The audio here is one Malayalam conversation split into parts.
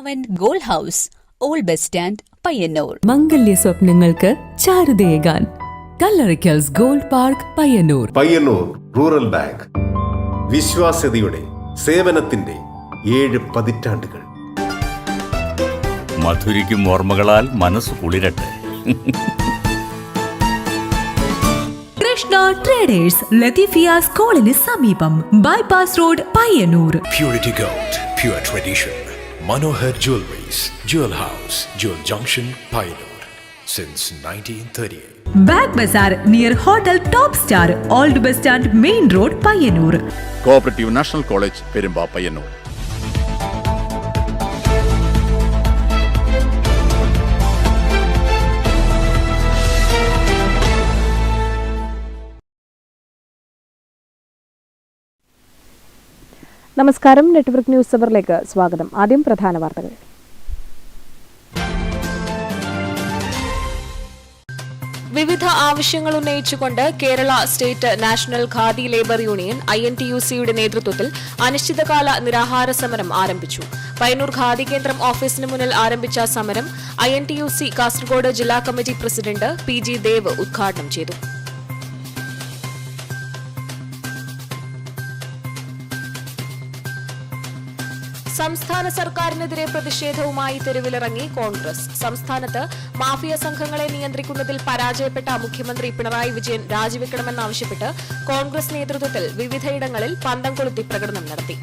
അവൻ gold house, old bus stand, Payyanur. മംഗല്യ സ്വപ്നങ്ങൾക്ക് ചാരുതയേകാൻ Kallarikkals gold park, Payyanur. Payyanur rural bank, വിശ്വാസ്യതയുടെ സേവനത്തിന്റെ 7 പതിറ്റാണ്ടുകൾ. മധുരിക്കും ഓർമ്മകളാൽ മനസ്സ് കുളിരട്ടെ. കൃഷ്ണ ട്രേഡേഴ്സ്, ലത്തീഫിയ സ്കൂളിന് സമീപം, bypass road, Payyanur. Purity Gold, pure tradition. Manohar Jewelries, Jewel House, Jewel Junction, Payyanur, since 1938. Bag bazaar near hotel top star, old bus stand, main road, Payyanur. Cooperative national college, Perumba, Payyanur. നമസ്കാരം. നെറ്റ്വർക്ക് ന്യൂസ് അവറിലേക്ക് സ്വാഗതം. ആദ്യം പ്രധാന വാർത്തകൾ. വിവിധ ആവശ്യങ്ങൾ ഉന്നയിച്ചുകൊണ്ട് Kerala state national khadi labour union INTUC-യുടെ നേതൃത്വത്തിൽ അനിശ്ചിതകാല നിരാഹാര സമരം ആരംഭിച്ചു. പയ്യന്നൂർ ഖാദി കേന്ദ്രം ഓഫീസിന് മുന്നിൽ ആരംഭിച്ച സമരം INTUC കാസർഗോഡ് ജില്ലാ കമ്മിറ്റി പ്രസിഡന്റ് PG ദേവ് ഉദ്ഘാടനം ചെയ്തു. സംസ്ഥാന സർക്കാരിനെതിരെ പ്രതിഷേധവുമായി തെരുവിലിറങ്ങി കോൺഗ്രസ്. സംസ്ഥാനത്ത് മാഫിയ സംഘങ്ങളെ നിയന്ത്രിക്കുന്നതിൽ പരാജയപ്പെട്ട മുഖ്യമന്ത്രി പിണറായി വിജയൻ രാജിവെക്കണമെന്നാവശ്യപ്പെട്ട് കോൺഗ്രസ് നേതൃത്വത്തിൽ വിവിധയിടങ്ങളിൽ പന്തം കൊളുത്തി പ്രകടനം നടത്തി.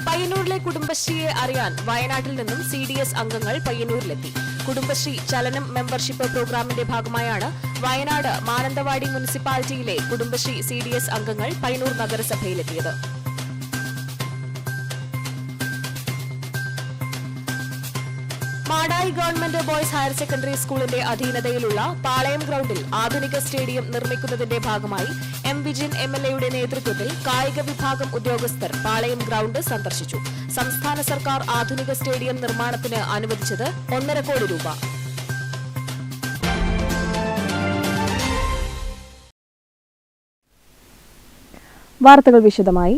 പയ്യന്നൂരിലെ കുടുംബശ്രീയെ അറിയാൻ വയനാട്ടിൽ നിന്നും CDS അംഗങ്ങൾ പയ്യന്നൂരിലെത്തി. കുടുംബശ്രീ ചലനം മെമ്പർഷിപ്പ് പ്രോഗ്രാമിന്റെ ഭാഗമായാണ് വയനാട് മാനന്തവാടി മുനിസിപ്പാലിറ്റിയിലെ കുടുംബശ്രീ CDS അംഗങ്ങൾ പയ്യന്നൂർ നഗരസഭയിലെത്തിയത്. Madayi government boys higher secondary സ്കൂളിന്റെ അധീനതയിലുള്ള പാളയം ഗ്രൌണ്ടിൽ ആധുനിക സ്റ്റേഡിയം നിർമ്മിക്കുന്നതിന്റെ ഭാഗമായി M. വിജയൻ MLA-യുടെ നേതൃത്വത്തിൽ കായിക വിഭാഗം ഉദ്യോഗസ്ഥർ പാളയം ഗ്രൌണ്ട് സന്ദർശിച്ചു. സംസ്ഥാന സർക്കാർ ആധുനിക സ്റ്റേഡിയം നിർമ്മാണത്തിന് അനുവദിച്ചത് 1.5 കോടി രൂപ. വാർത്തകൾ വിശദമായി.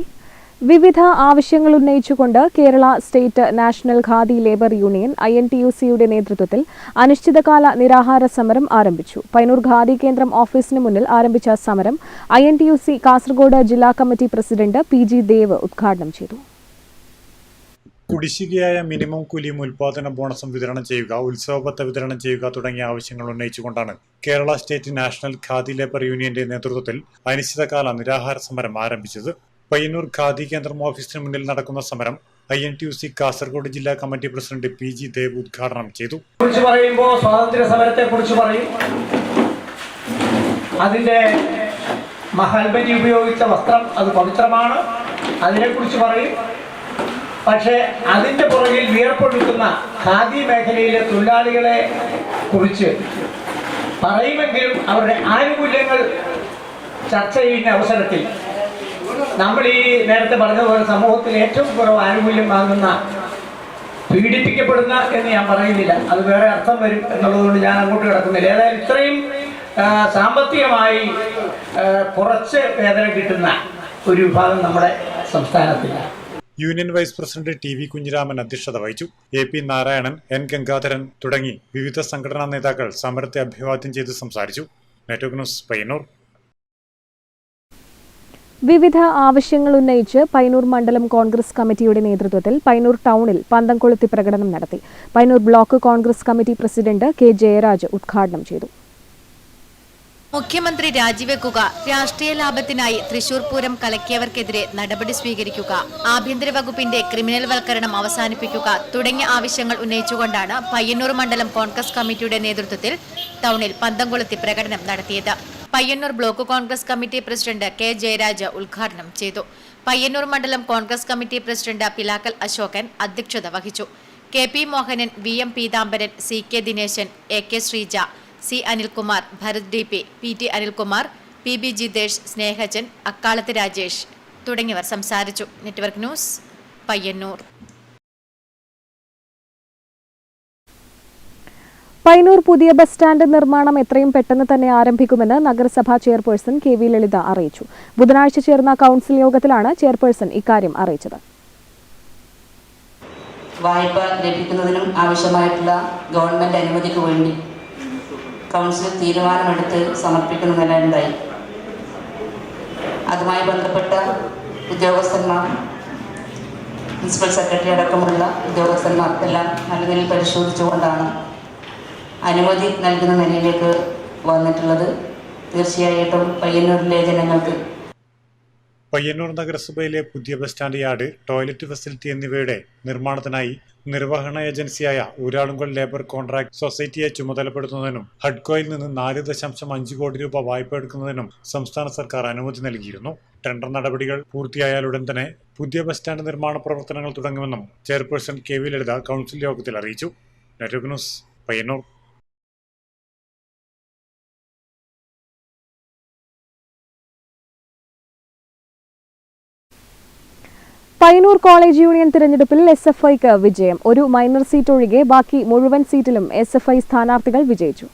വിവിധ ആവശ്യങ്ങൾ ഉന്നയിച്ചുകൊണ്ട് Kerala state national khadi labour union INTUC-യുടെ നേതൃത്വത്തിൽ അനിശ്ചിതകാല നിരാഹാര സമരം ആരംഭിച്ചു. പയ്യന്നൂർ ഖാദി കേന്ദ്രം ഓഫീസിന് മുന്നിൽ ആരംഭിച്ച സമരം INTUC കാസർഗോഡ് ജില്ലാ കമ്മിറ്റി പ്രസിഡന്റ് PG ദേവ് ഉദ്ഘാടനം ചെയ്തു. കുടിശ്ശികയായ മിനിമം കൂലിയും ഉൽപാദന ബോണസും വിതരണം ചെയ്യുക, ഉത്സവബത്ത വിതരണം ചെയ്യുക തുടങ്ങിയ ആവശ്യങ്ങൾ ഉന്നയിച്ചുകൊണ്ടാണ് Kerala state national khadi labour യൂണിയന്റെ നേതൃത്വത്തിൽ അനിശ്ചിതകാല നിരാഹാര സമരം ആരംഭിച്ചത്. പയ്യന്നൂർ ഖാദി കേന്ദ്രം ഓഫീസിന് മുന്നിൽ നടക്കുന്ന സമരം INTUC കാസർഗോഡ് ജില്ലാ കമ്മിറ്റി പ്രസിഡന്റ് PG ദേവ് ഉദ്ഘാടനം ചെയ്തു. പറയുമ്പോൾ സ്വാതന്ത്ര്യ സമരത്തെ കുറിച്ച് പറയും, അതിന്റെ മഹാത്മജി ഉപയോഗിച്ച വസ്ത്രം അത് പവിത്രമാണ്, അതിനെക്കുറിച്ച് പറയും. പക്ഷേ അതിന്റെ പുറകിൽ വിയർപ്പൊഴുക്കുന്ന ഖാദി മേഖലയിലെ തൊഴിലാളികളെ കുറിച്ച് പറയുമെങ്കിലും അവരുടെ ആനുകൂല്യങ്ങൾ ചർച്ച ചെയ്യുന്ന അവസരത്തിൽ നമ്മൾ ഈ നേരത്തെ പറഞ്ഞതുപോലെ സമൂഹത്തിൽ ഏറ്റവും കുറവ് ആനുകൂല്യം വാങ്ങുന്ന, പീഡിപ്പിക്കപ്പെടുന്ന എന്ന് ഞാൻ പറയുന്നില്ല, അത് വേറെ അർത്ഥം വരും എന്നുള്ളതുകൊണ്ട് ഞാൻ അങ്ങോട്ട് കിടക്കുന്നില്ല. ഏതായാലും ഇത്രയും സാമ്പത്തികമായി കുറച്ച് വേതന കിട്ടുന്ന ഒരു വിഭാഗം നമ്മുടെ സംസ്ഥാനത്തില്ല. Union vice president TV Kunhiraman അധ്യക്ഷത വഹിച്ചു. AP നാരായണൻ, N ഗംഗാധരൻ തുടങ്ങി വിവിധ സംഘടനാ നേതാക്കൾ സമരത്തെ അഭിവാദ്യം ചെയ്ത് സംസാരിച്ചു. Network news, Payyanur. വിവിധ ആവശ്യങ്ങൾ ഉന്നയിച്ച് പയ്യന്നൂർ മണ്ഡലം കോൺഗ്രസ് കമ്മിറ്റിയുടെ നേതൃത്വത്തിൽ പയ്യന്നൂർ ടൗണിൽ പന്തം കൊളുത്തി പ്രകടനം നടത്തി. Payyanur block Congress committee president K. Jayaraj ഉദ്ഘാടനം ചെയ്തു. മുഖ്യമന്ത്രി രാജിവെക്കുക, രാഷ്ട്രീയ ലാഭത്തിനായി തൃശൂർ പൂരം കലക്കിയവർക്കെതിരെ നടപടി സ്വീകരിക്കുക, ആഭ്യന്തര വകുപ്പിന്റെ ക്രിമിനൽ വൽക്കരണം അവസാനിപ്പിക്കുക തുടങ്ങിയ ആവശ്യങ്ങൾ ഉന്നയിച്ചുകൊണ്ടാണ് പയ്യന്നൂർ മണ്ഡലം കോൺഗ്രസ് കമ്മിറ്റിയുടെ നേതൃത്വത്തിൽ ടൗണിൽ പന്തം കൊളുത്തി പ്രകടനം നടത്തിയത്. Payyanur block Congress committee president K. Jayaraj ഉദ്ഘാടനം ചെയ്തു. പയ്യന്നൂർ മണ്ഡലം കോൺഗ്രസ് കമ്മിറ്റി പ്രസിഡന്റ് പിലാക്കൽ അശോകൻ അധ്യക്ഷത വഹിച്ചു. KP Mohanan, VM Peethambaran, CK Dineshan, AK Sreeja, C. Anilkumar, Bharat DP, PT Anilkumar, PB Jithesh, Snehajan, Akkalath Rajesh തുടങ്ങിയവർ സംസാരിച്ചു. Network news, Payyanur. പയ്യന്നൂർ പുതിയ ബസ് സ്റ്റാൻഡ് നിർമ്മാണം എത്രയും പെട്ടെന്ന് തന്നെ ആരംഭിക്കുമെന്ന് നഗരസഭാ ചെയർപേഴ്സൺ കെ.വി. ലളിത അറിയിച്ചു. ബുധനാഴ്ച ചേർന്ന കൌൺസിൽ യോഗത്തിലാണ് ചെയർപേഴ്സൺ ഇക്കാര്യം അറിയിച്ചത്. വായ്പ ലഭിക്കുന്നതിനും ആവശ്യമായിട്ടുള്ള ഗവൺമെന്റ് അനുമതിക്ക് വേണ്ടി കൗൺസിൽ തീരുമാനമെടുത്ത് സമർപ്പിക്കുന്ന നിലയുണ്ടായി. അതുമായി ബന്ധപ്പെട്ട ഉദ്യോഗസ്ഥന്മാർ, പ്രിൻസിപ്പൽ സെക്രട്ടറി അടക്കമുള്ള ഉദ്യോഗസ്ഥന്മാർ എല്ലാം നല്ല നിലയിൽ പരിശോധിച്ചുകൊണ്ടാണ് അനുമതി നൽകുന്ന നിലയിലേക്ക് വന്നിട്ടുള്ളത്. തീർച്ചയായിട്ടും പയ്യന്നൂരിലെ ജനങ്ങൾക്ക് പയ്യന്നൂർ നഗരസഭയിലെ പുതിയ bus stand yard, toilet facility എന്നിവയുടെ നിർമ്മാണത്തിനായി നിർവഹണ ഏജൻസിയായ ഊരാളുങ്കൽ ലേബർ കോൺട്രാക്ട് സൊസൈറ്റിയെ ചുമതലപ്പെടുത്തുന്നതിനും ഹഡ്കോയിൽ നിന്ന് 4.5 കോടി രൂപ വായ്പ എടുക്കുന്നതിനും സംസ്ഥാന സർക്കാർ അനുമതി നൽകിയിരുന്നു. ടെൻഡർ നടപടികൾ പൂർത്തിയായാലുടൻ തന്നെ പുതിയ ബസ് സ്റ്റാൻഡ് നിർമ്മാണ പ്രവർത്തനങ്ങൾ തുടങ്ങുമെന്നും ചെയർപേഴ്സൺ കെ.വി. ലളിത കൌൺസിൽ യോഗത്തിൽ അറിയിച്ചു. Network news, Payyanur. Payyanur college union തിരഞ്ഞെടുപ്പിൽ SFIക്ക് വിജയം. ഒരു മൈനർ സീറ്റ് ഒഴികെ ബാക്കി മുഴുവൻ സീറ്റിലും SFI സ്ഥാനാർത്ഥികൾ വിജയിച്ചു.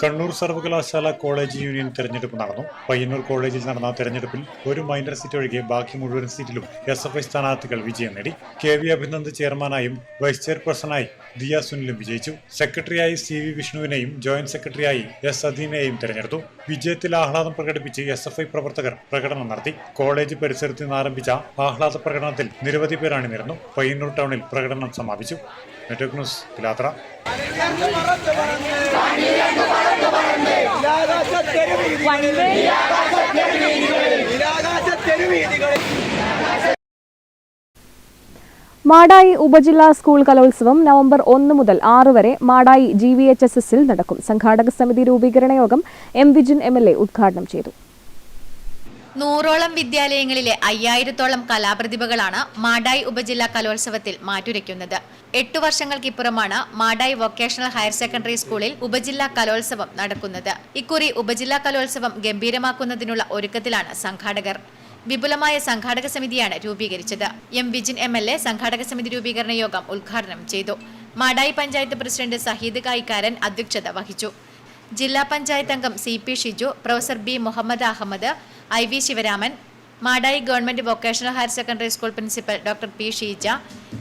കണ്ണൂർ സർവകലാശാല കോളേജ് യൂണിയൻ തെരഞ്ഞെടുപ്പ് നടന്നു. പയ്യന്നൂർ കോളേജിൽ നടന്ന തെരഞ്ഞെടുപ്പിൽ ഒരു മൈനർ സീറ്റ് ഒഴികെ ബാക്കി മുഴുവൻ സീറ്റിലും SFI സ്ഥാനാർത്ഥികൾ വിജയം നേടി. KV അഭിനന്ദ് ചെയർമാനായും വൈസ് ചെയർപേഴ്സണായി ദിയ സുനിലും വിജയിച്ചു. സെക്രട്ടറിയായി CV വിഷ്ണുവിനെയും ജോയിന്റ് സെക്രട്ടറിയായി S അദീനെയും തെരഞ്ഞെടുത്തു. വിജയത്തിൽ ആഹ്ലാദം പ്രകടിപ്പിച്ച് SFI പ്രവർത്തകർ പ്രകടനം നടത്തി. കോളേജ് പരിസരത്ത് നിന്ന് ആരംഭിച്ച ആഹ്ലാദ പ്രകടനത്തിൽ നിരവധി പേർ അണിനിരന്നു. പയ്യന്നൂർ ടൗണിൽ പ്രകടനം സമാപിച്ചു. നെറ്റ്വർക്ക് ന്യൂസ്, പിലാത്ര. മാടായി ഉപജില്ലാ സ്കൂൾ കലോത്സവം നവംബർ 1 മുതൽ 6 വരെ മാടായി GVHSSൽ നടക്കും. സംഘാടക സമിതി രൂപീകരണ യോഗം M. വിജിൻ MLA ഉദ്ഘാടനം ചെയ്തു. 100ഓളം വിദ്യാലയങ്ങളിലെ 5000-ഓളം കലാപ്രതിഭകളാണ് മാടായി ഉപജില്ലാ കലോത്സവത്തിൽ മാറ്റുരയ്ക്കുന്നത്. 8 വർഷങ്ങൾക്കിപ്പുറമാണ് മാടായി വൊക്കേഷണൽ ഹയർ സെക്കൻഡറി സ്കൂളിൽ ഉപജില്ലാ കലോത്സവം നടക്കുന്നത്. ഇക്കുറി ഉപജില്ലാ കലോത്സവം ഗംഭീരമാക്കുന്നതിനുള്ള ഒരുക്കത്തിലാണ് സംഘാടകർ. വിപുലമായ സംഘാടക സമിതിയാണ് രൂപീകരിച്ചത്. M. വിജിൻ MLA സംഘാടക സമിതി രൂപീകരണ യോഗം ഉദ്ഘാടനം ചെയ്തു. മാടായി പഞ്ചായത്ത് പ്രസിഡന്റ് സഹീദ് കായിക്കാരൻ അധ്യക്ഷത വഹിച്ചു. ജില്ലാ പഞ്ചായത്ത് അംഗം CP Shiju, professor B. Muhammad Ahmed, IV Sivaraman, Madayi government vocational higher secondary school principal doctor P. Sheeja,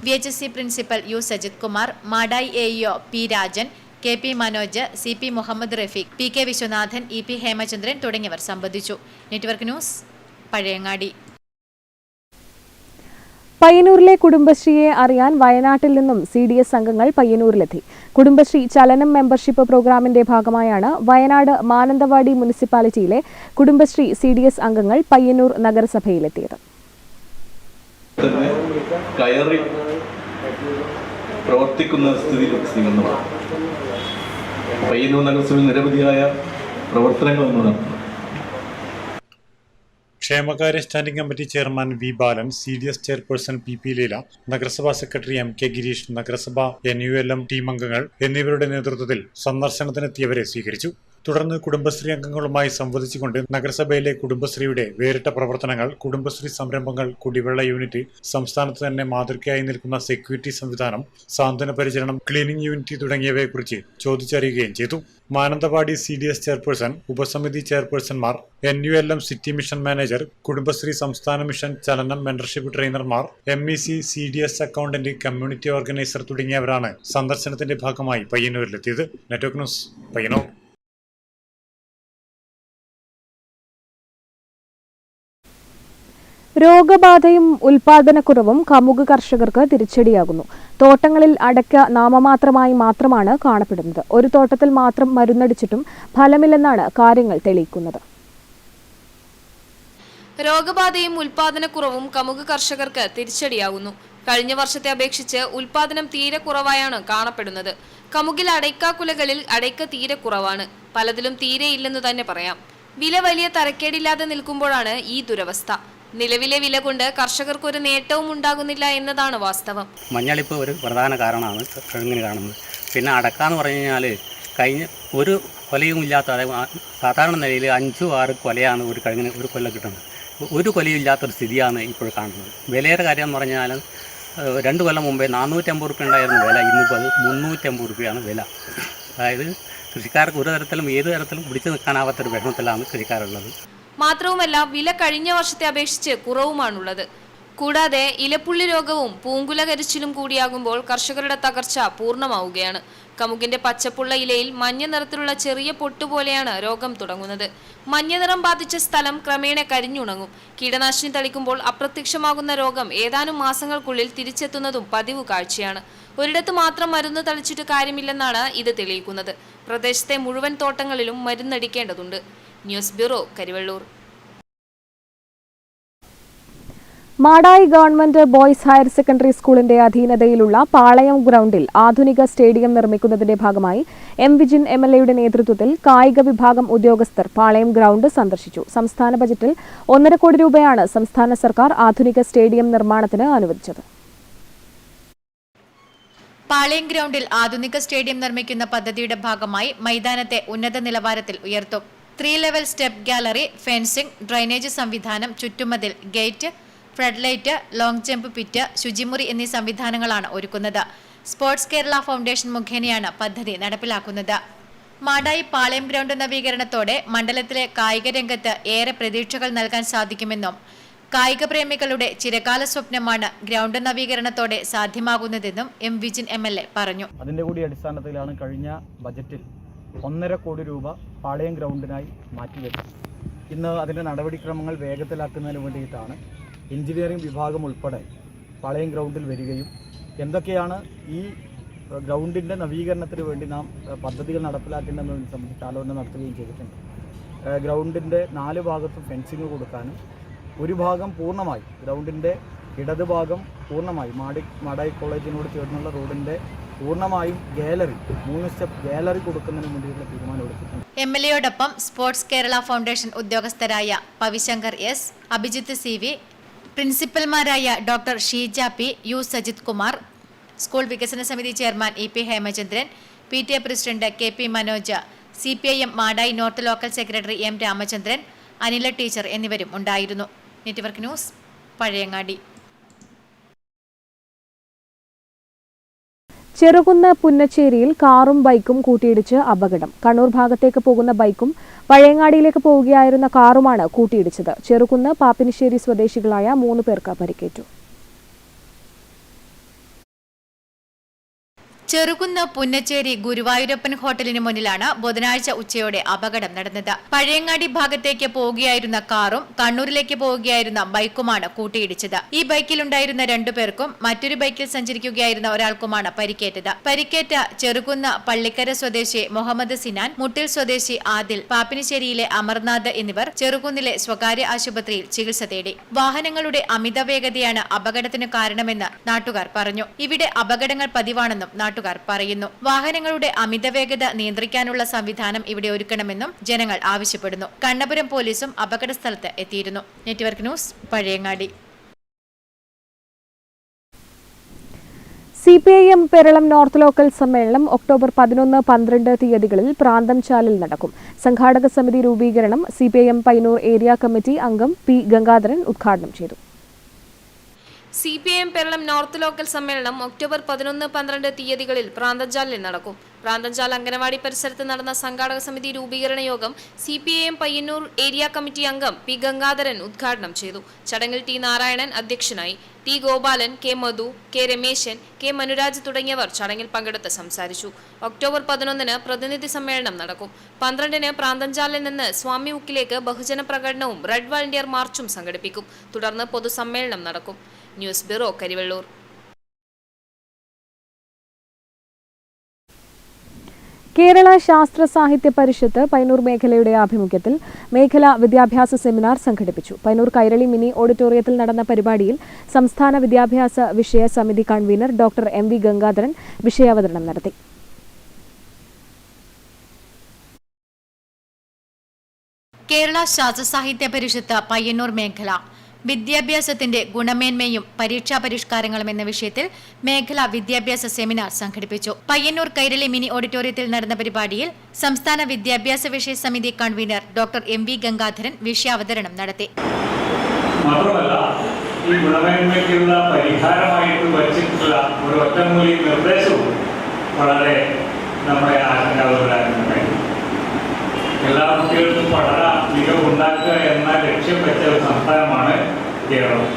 VHSC principal U. Sajith Kumar, Madayi AEO P. Rajan, KP Manoj, CP Muhammad Rafeeq, PK Viswanathan, EP Hemachandran തുടങ്ങിയവർ സംബന്ധിച്ചു. Network news, Pazhayangadi. പയ്യന്നൂരിലെ കുടുംബശ്രീയെ അറിയാൻ വയനാട്ടിൽ നിന്നും CDS അംഗങ്ങൾ പയ്യന്നൂരിലെത്തി. കുടുംബശ്രീ ചലനം മെമ്പർഷിപ്പ് പ്രോഗ്രാമിന്റെ ഭാഗമായാണ് വയനാട് മാനന്തവാടി മുനിസിപ്പാലിറ്റിയിലെ കുടുംബശ്രീ CDS അംഗങ്ങൾ പയ്യന്നൂർ നഗരസഭയിലെത്തിയത്. കയറി പ്രവർത്തിക്കുന്ന സ്ഥിതിയിലെത്തി. പയ്യന്നൂർ നഗരസഭയിൽ നിരവധിയായ പ്രവർത്തനങ്ങൾ നടത്തുന്നു. ക്ഷേമകാര്യ സ്റ്റാൻഡിംഗ് കമ്മിറ്റി ചെയർമാൻ V. ബാലൻ, CDS ചെയർപേഴ്സൺ PP. ലീല, നഗരസഭാ സെക്രട്ടറി MK. ഗിരീഷ്, നഗരസഭാ NULM ടീം അംഗങ്ങൾ എന്നിവരുടെ നേതൃത്വത്തിൽ സന്ദർശനത്തിനെത്തിയവരെ സ്വീകരിച്ചു. തുടർന്ന് കുടുംബശ്രീ അംഗങ്ങളുമായി സംവദിച്ചുകൊണ്ട് നഗരസഭയിലെ കുടുംബശ്രീയുടെ വേറിട്ട പ്രവർത്തനങ്ങൾ, കുടുംബശ്രീ സംരംഭങ്ങൾ, കുടിവെള്ള യൂണിറ്റ്, സംസ്ഥാനത്ത് തന്നെ മാതൃകയായി നിൽക്കുന്ന സെക്യൂരിറ്റി സംവിധാനം, സാന്ത്വന പരിചരണം, ക്ലീനിംഗ് യൂണിറ്റ് തുടങ്ങിയവയെക്കുറിച്ച് ചോദിച്ചറിയുകയും ചെയ്തു. മാനന്തവാടി CDS ചെയർപേഴ്സൺ, ഉപസമിതി ചെയർപേഴ്സൺമാർ, NULM city mission manager, Kudumbashree സംസ്ഥാന മിഷൻ ചലനം മെമ്പർഷിപ്പ് ട്രെയിനർമാർ, MEC, CDS accountant, community organiser തുടങ്ങിയവരാണ് സന്ദർശനത്തിന്റെ ഭാഗമായി പയ്യന്നൂരിലെത്തിയത്. Network news, Payyanur. രോഗബാധയും ഉൽപാദനക്കുറവും കമുക് കർഷകർക്ക് തിരിച്ചടിയാകുന്നു. തോട്ടങ്ങളിൽ അടയ്ക്ക നാമമാത്രമായി മാത്രമാണ് കാണപ്പെടുന്നത്. ഒരു തോട്ടത്തിൽ മാത്രം മരുന്നടിച്ചിട്ടും ഫലമില്ലെന്നാണ് കാര്യങ്ങൾ തെളിയിക്കുന്നത്. രോഗബാധയും ഉൽപാദനക്കുറവും കമുക് കർഷകർക്ക് തിരിച്ചടിയാകുന്നു. കഴിഞ്ഞ വർഷത്തെ അപേക്ഷിച്ച് ഉൽപാദനം തീരെ കുറവായാണ് കാണപ്പെടുന്നത്. കമുകിൽ അടയ്ക്കാക്കുലകളിൽ അടയ്ക്ക തീരെ കുറവാണ്. പലതിലും തീരെ ഇല്ലെന്ന് തന്നെ പറയാം. വില വലിയ തരക്കേടില്ലാതെ നിൽക്കുമ്പോഴാണ് ഈ ദുരവസ്ഥ. നിലവിലെ വില കൊണ്ട് കർഷകർക്ക് ഒരു നേട്ടവും ഉണ്ടാകുന്നില്ല എന്നതാണ് വാസ്തവം. മഞ്ഞളിപ്പ് ഒരു പ്രധാന കാരണമാണ് കിഴങ്ങിന് കാണുന്നത്. പിന്നെ അടക്കാന്ന് പറഞ്ഞു കഴിഞ്ഞാൽ കഴിഞ്ഞ ഒരു കൊലയും ഇല്ലാത്ത, അതായത് സാധാരണ നിലയിൽ 5-6 കൊലയാണ് ഒരു കൊല്ലം കിട്ടുന്നത്. ഒരു കൊലയും ഇല്ലാത്തൊരു സ്ഥിതിയാണ് ഇപ്പോൾ കാണുന്നത്. വിലയുടെ കാര്യം എന്ന് പറഞ്ഞാൽ 2 കൊല്ലം മുമ്പേ 450 റുപ്യ ഉണ്ടായിരുന്ന വില ഇന്നിപ്പോൾ അത് 350 റുപ്യയാണ് വില. അതായത് കൃഷിക്കാർക്ക് ഒരു തരത്തിലും ഏത് തരത്തിലും പിടിച്ചു നിൽക്കാനാവാത്തൊരു വിഷമത്തിലാണ് കൃഷിക്കാരുള്ളത്. മാത്രവുമല്ല, വില കഴിഞ്ഞ വർഷത്തെ അപേക്ഷിച്ച് കുറവുമാണുള്ളത്. കൂടാതെ ഇലപ്പുള്ളി രോഗവും പൂങ്കുല കരിച്ചിലും കൂടിയാകുമ്പോൾ കർഷകരുടെ തകർച്ച പൂർണ്ണമാവുകയാണ്. കമുകിന്റെ പച്ചപ്പുള്ള ഇലയിൽ മഞ്ഞ നിറത്തിലുള്ള ചെറിയ പൊട്ടുപോലെയാണ് രോഗം തുടങ്ങുന്നത്. മഞ്ഞ നിറം ബാധിച്ച സ്ഥലം ക്രമേണ കരിഞ്ഞുണങ്ങും. കീടനാശിനി തളിക്കുമ്പോൾ അപ്രത്യക്ഷമാകുന്ന രോഗം ഏതാനും മാസങ്ങൾക്കുള്ളിൽ തിരിച്ചെത്തുന്നതും പതിവ് കാഴ്ചയാണ്. ഒരിടത്ത് മാത്രം മരുന്ന് തളിച്ചിട്ട് കാര്യമില്ലെന്നാണ് ഇത് തെളിയിക്കുന്നത്. പ്രദേശത്തെ മുഴുവൻ തോട്ടങ്ങളിലും മരുന്നടിക്കേണ്ടതുണ്ട്. News bureau, Karivellur. Madayi government boys higher secondary സ്കൂളിന്റെ അധീനതയിലുള്ള പാളയം ഗ്രൗണ്ടിൽ ആധുനിക സ്റ്റേഡിയം നിർമ്മിക്കുന്നതിന്റെ ഭാഗമായി എം വിജിൻ MLAയുടെ നേതൃത്വത്തിൽ കായിക വിഭാഗം ഉദ്യോഗസ്ഥർ പാളയം ഗ്രൗണ്ട് സന്ദർശിച്ചു. സംസ്ഥാന ബജറ്റിൽ 1.5 കോടി രൂപയാണ് സംസ്ഥാന സർക്കാർ ആധുനിക സ്റ്റേഡിയം നിർമ്മാണത്തിന് അനുവദിച്ചത്. പാളയം ഗ്രൗണ്ടിൽ ആധുനിക സ്റ്റേഡിയം നിർമ്മിക്കുന്ന പദ്ധതിയുടെ ഭാഗമായി മൈതാനത്തെ ഉന്നത നിലവാരത്തിൽ ഉയർത്തും. 3 level step gallery, fencing, drainage സംവിധാനം, ചുറ്റുമതിൽ, gate, flood long jump pit, ശുചിമുറി എന്നീ സംവിധാനങ്ങളാണ് ഒരുക്കുന്നത്. സ്പോർട്സ് കേരള ഫൗണ്ടേഷൻ മുഖേനയാണ് പദ്ധതി നടപ്പിലാക്കുന്നത്. മാടായി പാളയം ഗ്രൗണ്ട് നവീകരണത്തോടെ മണ്ഡലത്തിലെ കായിക രംഗത്ത് ഏറെ പ്രതീക്ഷകൾ നൽകാൻ സാധിക്കുമെന്നും കായിക പ്രേമികളുടെ ചിരകാല സ്വപ്നമാണ് ഗ്രൗണ്ട് നവീകരണത്തോടെ സാധ്യമാകുന്നതെന്നും എം വിജിൻ MLA പറഞ്ഞു. അതിന്റെ കൂടി അടിസ്ഥാനത്തിലാണ് കഴിഞ്ഞ ബജറ്റിൽ 1.5 കോടി രൂപ പാളയം ഗ്രൗണ്ടിനായി മാറ്റിവെച്ചത്. ഇന്ന് അതിന്റെ നടപടിക്രമങ്ങൾ വേഗത്തിലാക്കുന്നതിന് വേണ്ടിയിട്ടാണ് എഞ്ചിനീയറിംഗ് വിഭാഗം ഉൾപ്പെടെ പാളയം ഗ്രൗണ്ടിൽ വരികയും എന്തൊക്കെയാണ് ഈ ഗ്രൗണ്ടിൻ്റെ നവീകരണത്തിന് വേണ്ടി നാം പദ്ധതികൾ നടപ്പിലാക്കേണ്ടതെന്നതിനെ സംബന്ധിച്ച് ആലോചന നടത്തുകയും ചെയ്തിട്ടുണ്ട്. ഗ്രൗണ്ടിൻ്റെ 4 ഭാഗത്തും ഫെൻസിങ് കൊടുക്കാനും ഒരു ഭാഗം പൂർണ്ണമായി ഗ്രൗണ്ടിൻ്റെ ഇടതുഭാഗം പൂർണ്ണമായി മാടായി കോളേജിനോട് ചേർന്നുള്ള റോഡിൻ്റെ പൂർണ്ണമായും ഗാലറി 3 സ്റ്റെപ്പ് ഗാലറി കൊടുക്കുന്നതിന് വേണ്ടിയുള്ള തീരുമാനമെടുത്തിട്ടുണ്ട്. MLAയോടൊപ്പം സ്പോർട്സ് കേരള ഫൗണ്ടേഷൻ ഉദ്യോഗസ്ഥരായ പവിശങ്കർ S, അഭിജിത്ത് CV, പ്രിൻസിപ്പൽമാരായ doctor Sheeja P, U Sajith Kumar, school വികസന സമിതി chairman EP Hemachandran, PTA president KP Manoj, CPIM Madayi north local secretary M Ramachandran, Anila teacher എന്നിവരും ഉണ്ടായിരുന്നു. Network news, Pazhayangadi. ചെറുകുന്ന് പുന്നച്ചേരിയിൽ കാറും ബൈക്കും കൂട്ടിയിടിച്ച് അപകടം. കണ്ണൂർ ഭാഗത്തേക്ക് പോകുന്ന ബൈക്കും പഴയങ്ങാടിയിലേക്ക് പോവുകയായിരുന്ന കാറുമാണ് കൂട്ടിയിടിച്ചത്. ചെറുകുന്ന് പാപ്പിനിശ്ശേരി സ്വദേശികളായ 3 പേർക്ക് പരിക്കേറ്റു. ചെറുകുന്ന് പുന്നച്ചേരി ഗുരുവായൂരപ്പൻ ഹോട്ടലിന് മുന്നിലാണ് ബുധനാഴ്ച ഉച്ചയോടെ അപകടം നടന്നത്. പഴയങ്ങാടി ഭാഗത്തേക്ക് പോവുകയായിരുന്ന കാറും കണ്ണൂരിലേക്ക് പോവുകയായിരുന്ന ബൈക്കുമാണ് കൂട്ടിയിടിച്ചത്. ഈ ബൈക്കിലുണ്ടായിരുന്ന 2 പേർക്കും മറ്റൊരു ബൈക്കിൽ സഞ്ചരിക്കുകയായിരുന്ന ഒരാൾക്കുമാണ് പരിക്കേറ്റത്. പരിക്കേറ്റ ചെറുകുന്ന് പള്ളിക്കര സ്വദേശി മുഹമ്മദ് സിനാൻ, മുട്ടിൽ സ്വദേശി ആദിൽ, പാപ്പിനിശ്ശേരിയിലെ അമർനാഥ് എന്നിവർ ചെറുകുന്നിലെ സ്വകാര്യ ആശുപത്രിയിൽ ചികിത്സ തേടി. വാഹനങ്ങളുടെ അമിത വേഗതയാണ് അപകടത്തിന് കാരണമെന്ന് നാട്ടുകാർ പറഞ്ഞു. ഇവിടെ അപകടങ്ങൾ പതിവാണെന്നും നാട്ടുകാർ പറയുന്നു. വാഹനങ്ങളുടെ അമിതവേഗത നിയന്ത്രിക്കാനുള്ള സംവിധാനം ഇവിടെ ഒരുക്കണമെന്നും ജനങ്ങൾ ആവശ്യപ്പെടുന്നു. കണ്ണപുരം പോലീസും അപകട സ്ഥലത്ത് എത്തിയിരുന്നു. Network news, Pazhayangadi. CPIM Peralam north local സമ്മേളനം ഒക്ടോബർ 11-12 തീയതികളിൽ പ്രാന്തംചാലിൽ നടക്കും. സംഘാടക സമിതി രൂപീകരണം CPIM പയ്യന്നൂർ ഏരിയ കമ്മിറ്റി അംഗം P ഗംഗാധരൻ ഉദ്ഘാടനം ചെയ്തു. CPIM പെരളം നോർത്ത് ലോക്കൽ സമ്മേളനം ഒക്ടോബർ 11-12 തീയതികളിൽ പ്രാന്തഞ്ചാലിൽ നടക്കും. പ്രാന്തഞ്ചാൽ അംഗനവാടി പരിസരത്ത് നടന്ന സംഘാടക സമിതി രൂപീകരണ യോഗം CPIM പയ്യന്നൂർ ഏരിയ കമ്മിറ്റി അംഗം P ഗംഗാധരൻ ഉദ്ഘാടനം ചെയ്തു. ചടങ്ങിൽ T നാരായണൻ അധ്യക്ഷനായി. T ഗോപാലൻ, K മധു, K രമേശൻ, K മനുരാജ് തുടങ്ങിയവർ ചടങ്ങിൽ പങ്കെടുത്ത് സംസാരിച്ചു. ഒക്ടോബർ 11 പ്രതിനിധി സമ്മേളനം നടക്കും. 12 പ്രാന്തഞ്ചാലിൽ നിന്ന് സ്വാമി മുക്കിലേക്ക് ബഹുജന പ്രകടനവും റെഡ് വാളണ്ടിയർ മാർച്ചും സംഘടിപ്പിക്കും. തുടർന്ന് പൊതുസമ്മേളനം നടക്കും. News bureau, Karivellur. കേരള ശാസ്ത്ര സാഹിത്യ പരിഷത്ത് പയ്യന്നൂർ മേഖലയുടെ ആഭിമുഖ്യത്തിൽ മേഖലാ വിദ്യാഭ്യാസ സെമിനാർ സംഘടിപ്പിച്ചു. പയ്യന്നൂർ കൈരളി മിനി ഓഡിറ്റോറിയത്തിൽ നടന്ന പരിപാടിയിൽ സംസ്ഥാന വിദ്യാഭ്യാസ വിഷയ സമിതി കൺവീനർ ഡോക്ടർ MV ഗംഗാധരൻ വിഷയാവതരണം നടത്തി. കേരള ശാസ്ത്ര സാഹിത്യ പരിഷത്ത് പയ്യന്നൂർ മേഖല വിദ്യാഭ്യാസത്തിന്റെ ഗുണമേന്മയും പരീക്ഷാ പരിഷ്കാരങ്ങളും എന്ന വിഷയത്തിൽ മേഖലാ വിദ്യാഭ്യാസ സെമിനാർ സംഘടിപ്പിച്ചു. പയ്യന്നൂർ കൈരളി മിനി ഓഡിറ്റോറിയത്തിൽ നടന്ന പരിപാടിയിൽ സംസ്ഥാന വിദ്യാഭ്യാസ വിഷയ സമിതി convener doctor M V Gangadharan വിഷയാവതരണം നടത്തി. മാത്രമല്ല, ഈ ഗുണമേന്മയ്ക്കുള്ള പരിഹാരമായിട്ട് വച്ചിട്ടുള്ള ഒരു ഒറ്റമൂലി നിർദ്ദേശവും വളരെ നമ്മളെ ആശങ്കാകുലരാകുന്നുണ്ടായി. എല്ലാ കുട്ടികൾക്കും പഠന മികവ് ഉണ്ടാക്കുക എന്ന ലക്ഷ്യം വെച്ച ഒരു സംസ്ഥാനമാണ് കേരളം.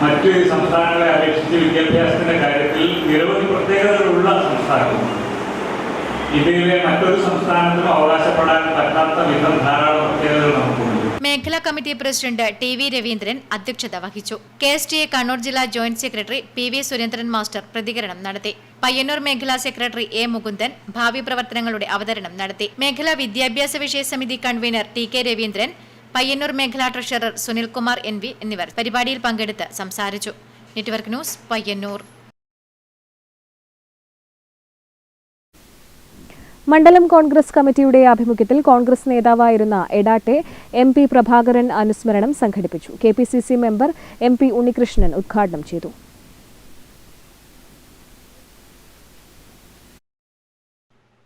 മറ്റ് സംസ്ഥാനങ്ങളെ അപേക്ഷിച്ച് വിദ്യാഭ്യാസത്തിന്റെ കാര്യത്തിൽ നിരവധി പ്രത്യേകതകളുള്ള സംസ്ഥാനമാണ്. ഇന്ത്യയിലെ മറ്റൊരു സംസ്ഥാനത്തിനും അവകാശപ്പെടാൻ പറ്റാത്ത വിധം ധാരാളം പ്രത്യേകതകൾ നമുക്കുണ്ട്. മേഖലാ committee president T V Raveendran അധ്യക്ഷത വഹിച്ചു. KSTA കണ്ണൂർ ജില്ലാ joint secretary PV Surendran master പ്രതികരണം നടത്തി. പയ്യന്നൂർ മേഖലാ സെക്രട്ടറി A മുകുന്ദൻ ഭാവി പ്രവർത്തനങ്ങളുടെ അവതരണം നടത്തി. മേഖലാ വിദ്യാഭ്യാസ വിഷയ സമിതി കൺവീനർ TK രവീന്ദ്രൻ, പയ്യന്നൂർ മേഖലാ ട്രഷറർ സുനിൽകുമാർ NV എന്നിവർ പരിപാടിയിൽ പങ്കെടുത്ത് സംസാരിച്ചു. Network news, Payyanur. മണ്ഡലം കോൺഗ്രസ് കമ്മിറ്റിയുടെ ആഭിമുഖ്യത്തിൽ കോൺഗ്രസ് നേതാവായിരുന്ന എടാട്ടെ MP പ്രഭാകരൻ അനുസ്മരണം സംഘടിപ്പിച്ചു. KPCC മെമ്പർ MP ഉണ്ണികൃഷ്ണൻ ഉദ്ഘാടനം ചെയ്തു.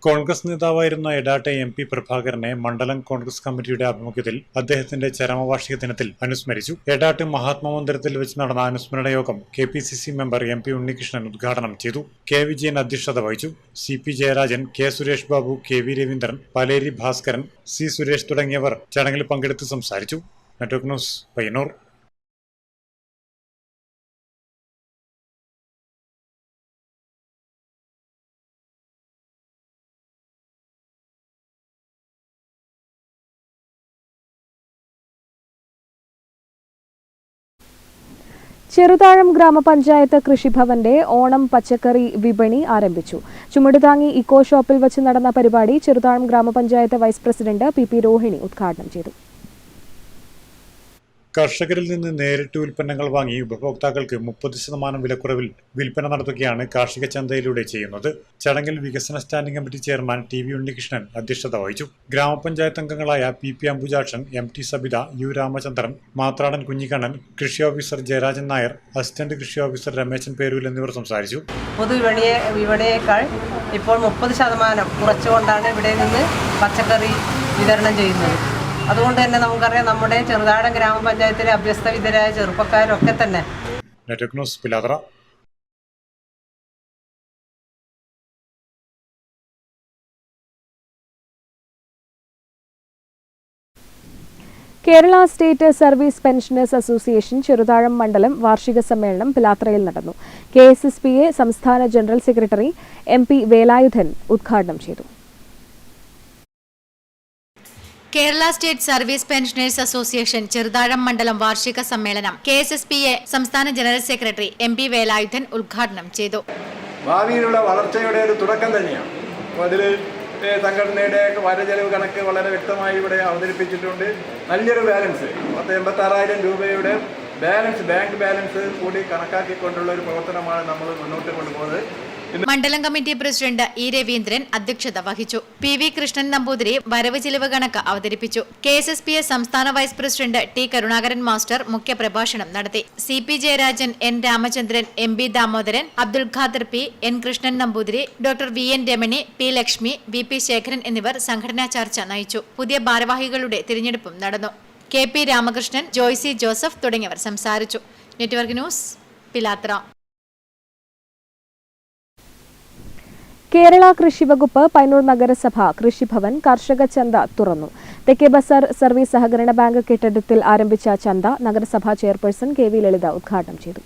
കോൺഗ്രസ് നേതാവായിരുന്ന എടാട്ടെ MP പ്രഭാകരനെ മണ്ഡലം കോൺഗ്രസ് കമ്മിറ്റിയുടെ ആഭിമുഖ്യത്തിൽ അദ്ദേഹത്തിന്റെ ചരമവാർഷിക ദിനത്തിൽ അനുസ്മരിച്ചു. എടാട്ട് മഹാത്മാ മന്ദിരത്തിൽ വെച്ച് നടന്ന അനുസ്മരണ യോഗം KPCC മെമ്പർ MP ഉണ്ണികൃഷ്ണൻ ഉദ്ഘാടനം ചെയ്തു. K വിജയൻ അധ്യക്ഷത വഹിച്ചു. CP Jayarajan, K Suresh Babu, KV Raveendran, Paleri Bhaskaran, C Suresh തുടങ്ങിയവർ ചടങ്ങിൽ പങ്കെടുത്ത് സംസാരിച്ചു. Network news, Payyanur. ചെറുതാഴം ഗ്രാമപഞ്ചായത്ത് കൃഷിഭവന്റെ ഓണം പച്ചക്കറി വിപണി ആരംഭിച്ചു. ചുമടുതാങ്ങി ഇക്കോ ഷോപ്പിൽ വച്ച് നടന്ന പരിപാടി ചെറുതാഴം ഗ്രാമപഞ്ചായത്ത് വൈസ് പ്രസിഡന്റ് PP രോഹിണി ഉദ്ഘാടനം ചെയ്തു. കർഷകരിൽ നിന്ന് നേരിട്ട് ഉൽപ്പന്നങ്ങൾ വാങ്ങി ഉപഭോക്താക്കൾക്ക് 30% വിലക്കുറവിൽ വിൽപ്പന നടത്തുകയാണ് കാർഷിക ചന്തയിലൂടെ ചെയ്യുന്നത്. ചടങ്ങിൽ വികസന standing committee chairman TV Unnikrishnan അധ്യക്ഷത വഹിച്ചു. ഗ്രാമപഞ്ചായത്ത് അംഗങ്ങളായ PP Ambujakshan, MT Sabitha, U Ramachandran, Mathradan Kunhikannan, കൃഷി ഓഫീസർ ജയരാജൻ നായർ, അസിസ്റ്റന്റ് കൃഷി ഓഫീസർ രമേശൻ പേരൂൽ എന്നിവർ സംസാരിച്ചു. പൊതുവിപണിയേക്കാൾ ഇപ്പോൾ 30% കുറച്ചുകൊണ്ടാണ് ഇവിടെ നിന്ന് പച്ചക്കറി വിതരണം ചെയ്യുന്നത്. അതുകൊണ്ട് തന്നെ നമുക്കറിയാം, നമ്മുടെ ചെറുതാഴം ഗ്രാമപഞ്ചായത്തിലെ അഭ്യസ്തവിദ്യരായ ചെറുപ്പക്കാരൊക്കെ തന്നെ. Network news, Pilathara. Kerala state service pensioners association Cheruthazham മണ്ഡലം വാർഷിക സമ്മേളനം പിലാത്രയിൽ നടന്നു. KSSPA സംസ്ഥാന ജനറൽ സെക്രട്ടറി MP വേലായുധൻ ഉദ്ഘാടനം ചെയ്തു. Kerala state service pensioners association Cheruthazham മണ്ഡലം വാർഷിക സമ്മേളനം KSSPA സംസ്ഥാന ജനറൽ സെക്രട്ടറി MP വേലായുധൻ ഉദ്ഘാടനം ചെയ്തു. ഭാവിയിലുള്ള വളർച്ചയുടെ ഒരു തുടക്കം തന്നെയാണ്. അതിൽ സംഘടനയുടെ വരചെലവ് കണക്ക് വളരെ വ്യക്തമായി ഇവിടെ അവതരിപ്പിച്ചിട്ടുണ്ട്. നല്ലൊരു ബാലൻസ് 86,000 രൂപയുടെ ബാങ്ക് ബാലൻസ് കൂടി കണക്കാക്കിക്കൊണ്ടുള്ള ഒരു പ്രവർത്തനമാണ് നമ്മൾ മുന്നോട്ട് കൊണ്ടുപോകുന്നത്. മണ്ഡലം കമ്മിറ്റി പ്രസിഡന്റ് E രവീന്ദ്രൻ അധ്യക്ഷത വഹിച്ചു. PV കൃഷ്ണൻ നമ്പൂതിരി വരവ് ചിലവ് കണക്ക് അവതരിപ്പിച്ചു. KSSPA സംസ്ഥാന vice president T Karunakaran master മുഖ്യപ്രഭാഷണം നടത്തി. CP Jayarajan, N Ramachandran, MB Damodaran, Abdul Khader P, N Krishnan Namboothiri, doctor VN Ramani, P Lakshmi, VP Sekharan എന്നിവർ സംഘടനാ ചർച്ച നയിച്ചു. പുതിയ ഭാരവാഹികളുടെ തിരഞ്ഞെടുപ്പും നടന്നു. KP രാമകൃഷ്ണൻ, ജോയ്സി ജോസഫ് തുടങ്ങിയവർ സംസാരിച്ചു. Network news, Pilathara. കേരള കൃഷി വകുപ്പ് പയ്യന്നൂർ നഗരസഭ കൃഷിഭവൻ കർഷക ചന്ത തുറന്നു. തെക്കേ ബസാർ സർവീസ് സഹകരണ ബാങ്ക് കെട്ടിടത്തിൽ ആരംഭിച്ച ചന്ത നഗരസഭാ ചെയർപേഴ്സൺ KV ലളിത ഉദ്ഘാടനം ചെയ്തു.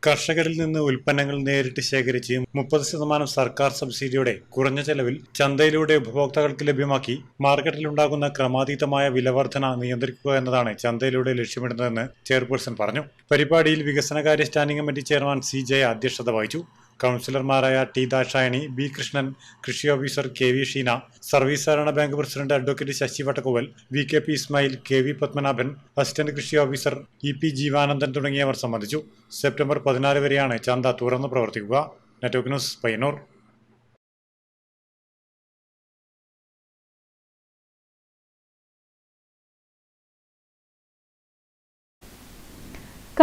കർഷകരിൽ നിന്ന് ഉൽപ്പന്നങ്ങൾ നേരിട്ട് ശേഖരിച്ച് 30% സർക്കാർ സബ്സിഡിയോടെ കുറഞ്ഞ ചെലവിൽ ചന്തയിലൂടെ ഉപഭോക്താക്കൾക്ക് ലഭ്യമാക്കി മാർക്കറ്റിലുണ്ടാകുന്ന ക്രമാതീതമായ വിലവർധന നിയന്ത്രിക്കുക എന്നതാണ് ചന്തയിലൂടെ ലക്ഷ്യമിടുന്നതെന്ന് ചെയർപേഴ്സൺ പറഞ്ഞു. പരിപാടിയിൽ വികസനകാര്യ standing committee chairman C Jaya അധ്യക്ഷത വഹിച്ചു. കൗൺസിലർമാരായ T ദാക്ഷായണി, B കൃഷ്ണൻ, കൃഷി ഓഫീസർ KV ഷീന, സർവീസ് സഹകരണ bank president advocate Sasi Vattakkoval, VKP Ismail, KV Padmanabhan, assistant കൃഷി ഓഫീസർ EP ജീവാനന്ദൻ തുടങ്ങിയവർ സംബന്ധിച്ചു. സെപ്റ്റംബർ 14 വരെയാണ് ചന്ത തുറന്നു പ്രവർത്തിക്കുക. Network news, Payyanur.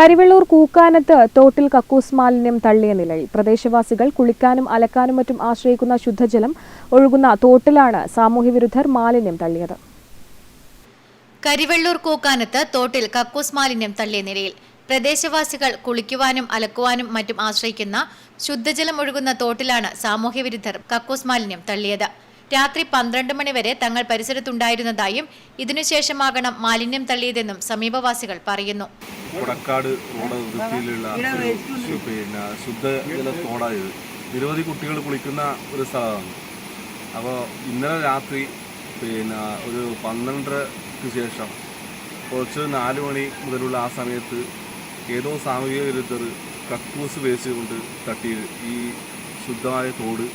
കരിവെള്ളൂർ കൂക്കാനത്ത് തോട്ടിൽ കക്കൂസ് മാലിന്യം തള്ളിയ നിലയിൽ. പ്രദേശവാസികൾ കുളിക്കാനും അലക്കാനും മറ്റും ആശ്രയിക്കുന്ന ശുദ്ധജലം ഒഴുകുന്ന തോട്ടിലാണ് സാമൂഹ്യവിരുദ്ധർ മാലിന്യം തള്ളിയത്. കരിവെള്ളൂർ കൂക്കാനത്ത് തോട്ടിൽ കക്കൂസ് മാലിന്യം തള്ളിയ നിലയിൽ. പ്രദേശവാസികൾ കുളിക്കുവാനും അലക്കുവാനും മറ്റും ആശ്രയിക്കുന്ന ശുദ്ധജലം ഒഴുകുന്ന തോട്ടിലാണ് സാമൂഹ്യവിരുദ്ധർ കക്കൂസ് മാലിന്യം തള്ളിയത്. രാത്രി 12 മണിവരെ തങ്ങൾ പരിസരത്തുണ്ടായിരുന്നതായും ഇതിനുശേഷമാകണം മാലിന്യം തള്ളിയതെന്നും സമീപവാസികൾ പറയുന്നു. കൊടക്കാട് റോഡ് അതിർത്തിയിലുള്ള ശുദ്ധജല തോടായത് നിരവധി കുട്ടികൾ കുളിക്കുന്ന ഒരു സ്ഥലമാണ്. അപ്പോൾ ഇന്നലെ രാത്രി ഒരു 12:30 ശേഷം കുറച്ച് 4 മണി മുതലുള്ള ആ സമയത്ത് ഏതോ സാമൂഹിക വിരുദ്ധർ കക്കൂസ് വേസ്റ്റ് കൊണ്ട് തട്ടി ഈ ശുദ്ധമായ തോട്